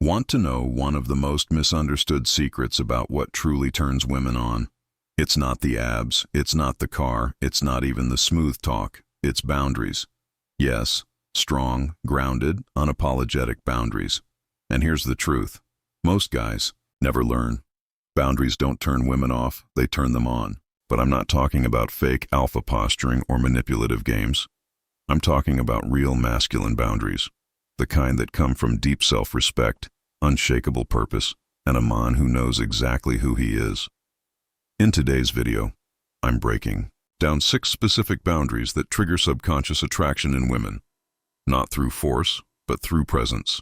Want to know one of the most misunderstood secrets about what truly turns women on? It's not the abs, it's not the car, it's not even the smooth talk, it's boundaries. Yes, strong, grounded, unapologetic boundaries. And here's the truth. Most guys never learn. Boundaries don't turn women off, they turn them on. But I'm not talking about fake alpha posturing or manipulative games. I'm talking about real masculine boundaries. The kind that come from deep self-respect, unshakable purpose, and a man who knows exactly who he is. In today's video, I'm breaking down 6 specific boundaries that trigger subconscious attraction in women, not through force, but through presence.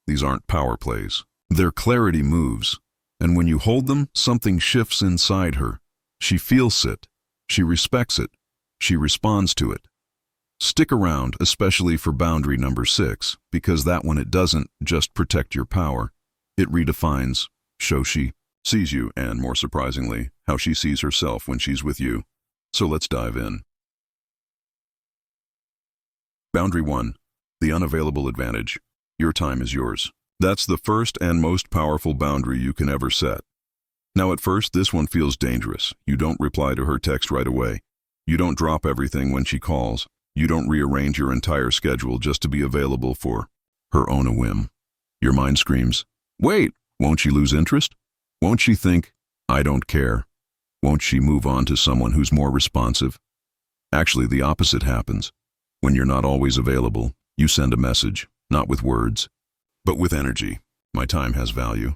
These aren't power plays. They're clarity moves, and when you hold them, something shifts inside her. She feels it, she respects it, she responds to it. Stick around, especially for boundary number 6, because that one, it doesn't just protect your power. It redefines how she sees you, and more surprisingly, how she sees herself when she's with you. So let's dive in. Boundary 1, the unavailable advantage. Your time is yours. That's the first and most powerful boundary you can ever set. Now at first, this one feels dangerous. You don't reply to her text right away. You don't drop everything when she calls. You don't rearrange your entire schedule just to be available for her own whim. Your mind screams, wait, won't she lose interest? Won't she think, I don't care? Won't she move on to someone who's more responsive? Actually, the opposite happens. When you're not always available, you send a message, not with words, but with energy. My time has value.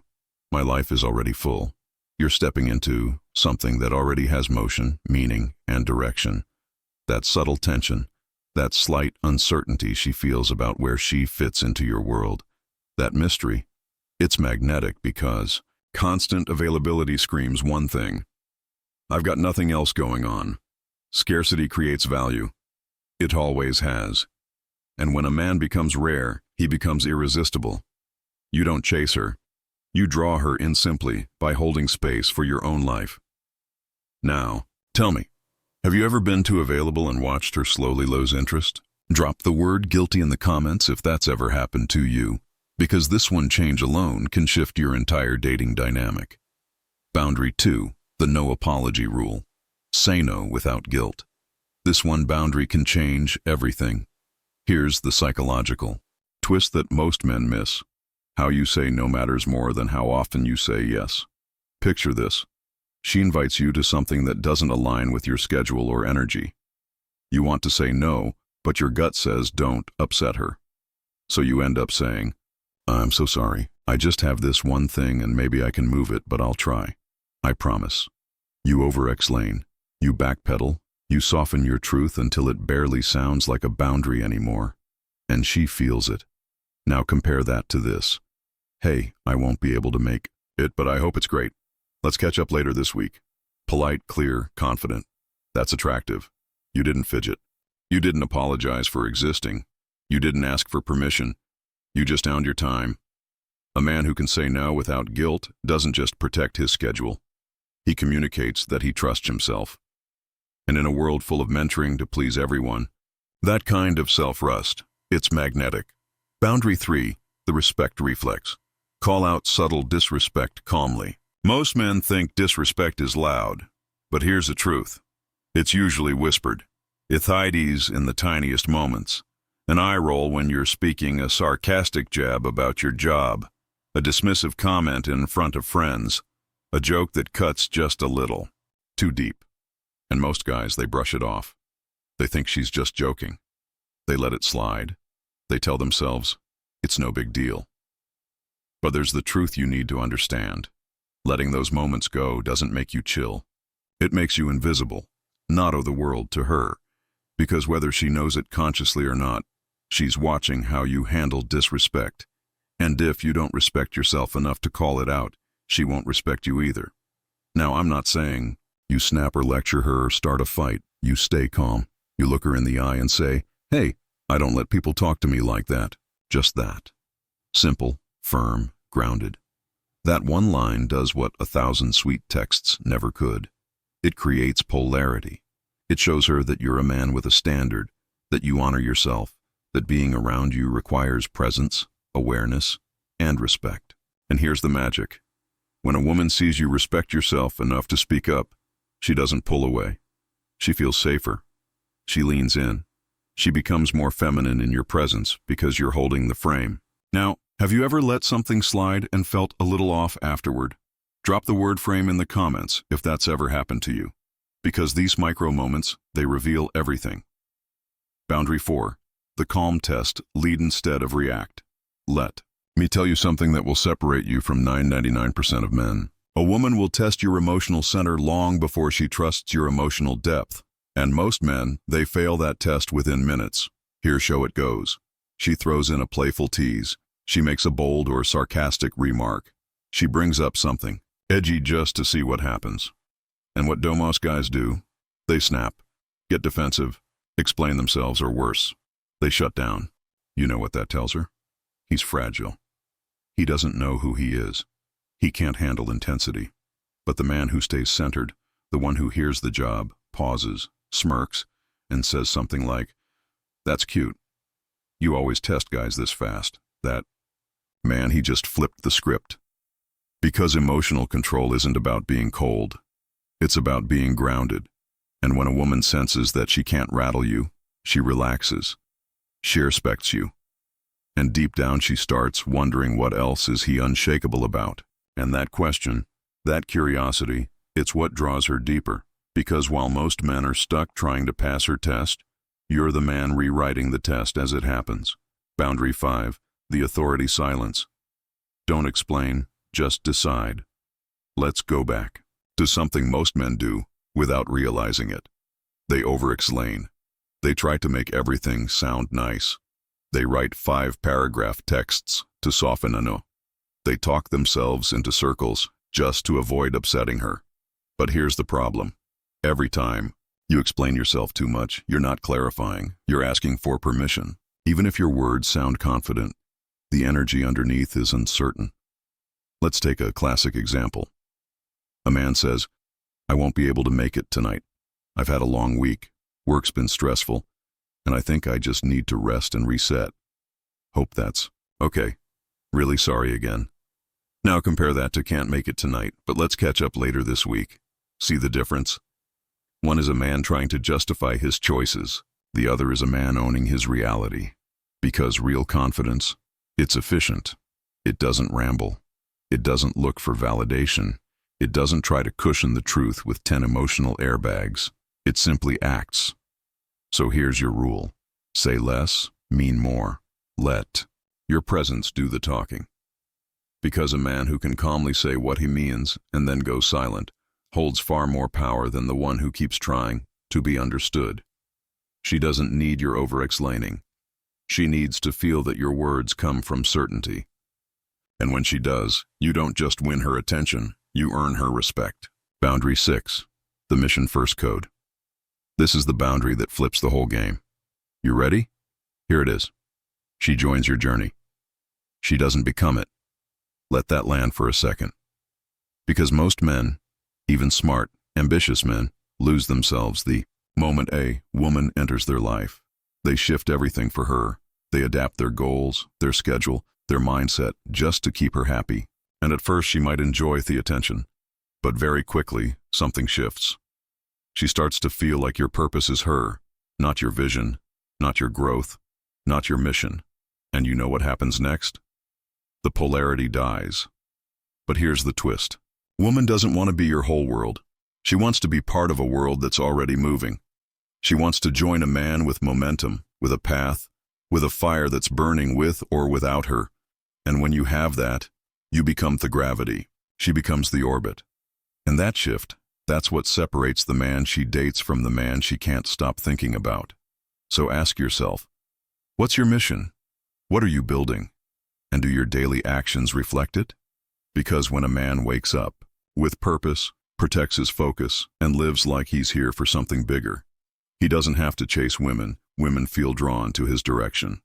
My life is already full. You're stepping into something that already has motion, meaning, and direction. That subtle tension, that slight uncertainty she feels about where she fits into your world, that mystery, it's magnetic because constant availability screams one thing. I've got nothing else going on. Scarcity creates value. It always has. And when a man becomes rare, he becomes irresistible. You don't chase her. You draw her in simply by holding space for your own life. Now, tell me, have you ever been too available and watched her slowly lose interest? Drop the word guilty in the comments if that's ever happened to you, because this one change alone can shift your entire dating dynamic. Boundary 2, the no apology rule. Say no without guilt. This one boundary can change everything. Here's the psychological twist that most men miss. How you say no matters more than how often you say yes. Picture this. She invites you to something that doesn't align with your schedule or energy. You want to say no, but your gut says don't upset her. So you end up saying, I'm so sorry. I just have this one thing and maybe I can move it, but I'll try. I promise. You over-explain. You backpedal. You soften your truth until it barely sounds like a boundary anymore. And she feels it. Now compare that to this. Hey, I won't be able to make it, but I hope it's great. Let's catch up later this week. Polite, clear, confident. That's attractive. You didn't fidget. You didn't apologize for existing. You didn't ask for permission. You just owned your time. A man who can say no without guilt doesn't just protect his schedule. He communicates that he trusts himself. And in a world full of mentoring to please everyone, that kind of self-rust, it's magnetic. Boundary 3, the respect reflex. Call out subtle disrespect calmly. Most men think disrespect is loud, but here's the truth. It's usually whispered. It hides in the tiniest moments. An eye roll when you're speaking, a sarcastic jab about your job, a dismissive comment in front of friends, a joke that cuts just a little too deep. And most guys, they brush it off. They think she's just joking. They let it slide. They tell themselves, it's no big deal. But there's the truth you need to understand. Letting those moments go doesn't make you chill. It makes you invisible, not of the world to her. Because whether she knows it consciously or not, she's watching how you handle disrespect. And if you don't respect yourself enough to call it out, she won't respect you either. Now, I'm not saying you snap or lecture her or start a fight. You stay calm. You look her in the eye and say, hey, I don't let people talk to me like that. Just that. Simple, firm, grounded. That one line does what 1,000 sweet texts never could. It creates polarity. It shows her that you're a man with a standard, that you honor yourself, that being around you requires presence, awareness, and respect. And here's the magic. When a woman sees you respect yourself enough to speak up, she doesn't pull away. She feels safer. She leans in. She becomes more feminine in your presence because you're holding the frame. Now, have you ever let something slide and felt a little off afterward? Drop the word frame in the comments if that's ever happened to you. Because these micro moments, they reveal everything. Boundary 4. The calm test. Lead instead of react. Let me tell you something that will separate you from 99% of men. A woman will test your emotional center long before she trusts your emotional depth. And most men, they fail that test within minutes. Here's how it goes. She throws in a playful tease. She makes a bold or sarcastic remark. She brings up something edgy just to see what happens. And what Domos guys do? They snap, get defensive, explain themselves, or worse. They shut down. You know what that tells her? He's fragile. He doesn't know who he is. He can't handle intensity. But the man who stays centered, the one who hears the job, pauses, smirks, and says something like, "That's cute. You always test guys this fast." That man, he just flipped the script. Because emotional control isn't about being cold. It's about being grounded. And when a woman senses that she can't rattle you, she relaxes. She respects you. And deep down she starts wondering what else is he unshakable about. And that question, that curiosity, it's what draws her deeper. Because while most men are stuck trying to pass her test, you're the man rewriting the test as it happens. Boundary 5. The authority silence. Don't explain, just decide. Let's go back to something most men do without realizing it. They over-explain. They try to make everything sound nice. They write 5-paragraph texts to soften a no. They talk themselves into circles just to avoid upsetting her. But here's the problem. Every time you explain yourself too much, you're not clarifying. You're asking for permission. Even if your words sound confident, the energy underneath is uncertain. Let's take a classic example. A man says, "I won't be able to make it tonight. I've had a long week. Work's been stressful, and I think I just need to rest and reset. Hope that's okay. Really sorry again." Now compare that to "Can't make it tonight, but let's catch up later this week." See the difference? One is a man trying to justify his choices. The other is a man owning his reality. Because real confidence, it's efficient. It doesn't ramble. It doesn't look for validation. It doesn't try to cushion the truth with 10 emotional airbags. It simply acts. So here's your rule. Say less, mean more. Let your presence do the talking. Because a man who can calmly say what he means and then go silent holds far more power than the one who keeps trying to be understood. She doesn't need your over-explaining. She needs to feel that your words come from certainty. And when she does, you don't just win her attention, you earn her respect. Boundary 6. The mission first code. This is the boundary that flips the whole game. You ready? Here it is. She joins your journey. She doesn't become it. Let that land for a second. Because most men, even smart, ambitious men, lose themselves the moment a woman enters their life. They shift everything for her. They adapt their goals, their schedule, their mindset just to keep her happy. And at first she might enjoy the attention. But very quickly, something shifts. She starts to feel like your purpose is her, not your vision, not your growth, not your mission. And you know what happens next? The polarity dies. But here's the twist. Woman doesn't want to be your whole world. She wants to be part of a world that's already moving. She wants to join a man with momentum, with a path, with a fire that's burning with or without her. And when you have that, you become the gravity. She becomes the orbit. And that shift, that's what separates the man she dates from the man she can't stop thinking about. So ask yourself, what's your mission? What are you building? And do your daily actions reflect it? Because when a man wakes up with purpose, protects his focus, and lives like he's here for something bigger, he doesn't have to chase women. Women feel drawn to his direction.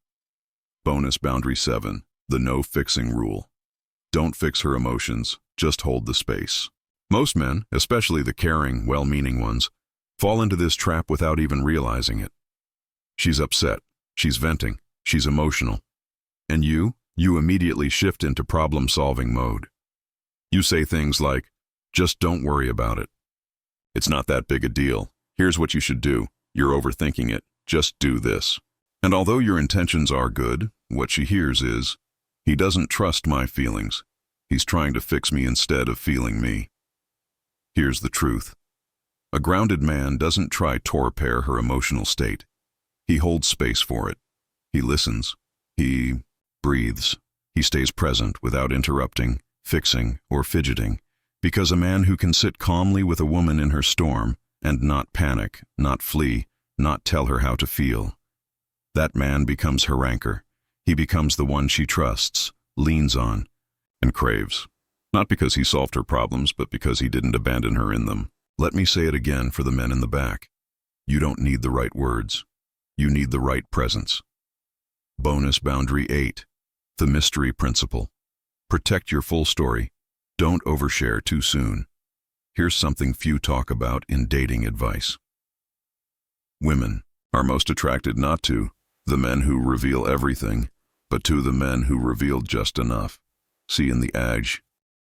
Bonus boundary 7, the no fixing rule. Don't fix her emotions, just hold the space. Most men, especially the caring, well-meaning ones, fall into this trap without even realizing it. She's upset, she's venting, she's emotional. And you You immediately shift into problem-solving mode. You say things like, just don't worry about it. It's not that big a deal. Here's what you should do. You're overthinking it. Just do this. And although your intentions are good, what she hears is, he doesn't trust my feelings. He's trying to fix me instead of feeling me. Here's the truth. A grounded man doesn't try to repair her emotional state. He holds space for it. He listens. He breathes. He stays present without interrupting, fixing, or fidgeting. Because a man who can sit calmly with a woman in her storm and not panic, not flee, not tell her how to feel, that man becomes her anchor. He becomes the one she trusts, leans on, and craves. Not because he solved her problems, but because he didn't abandon her in them. Let me say it again for the men in the back. You don't need the right words. You need the right presence. Bonus boundary 8. The mystery principle. Protect your full story. Don't overshare too soon. Here's something few talk about in dating advice. Women are most attracted not to the men who reveal everything, but to the men who reveal just enough. See in the adage,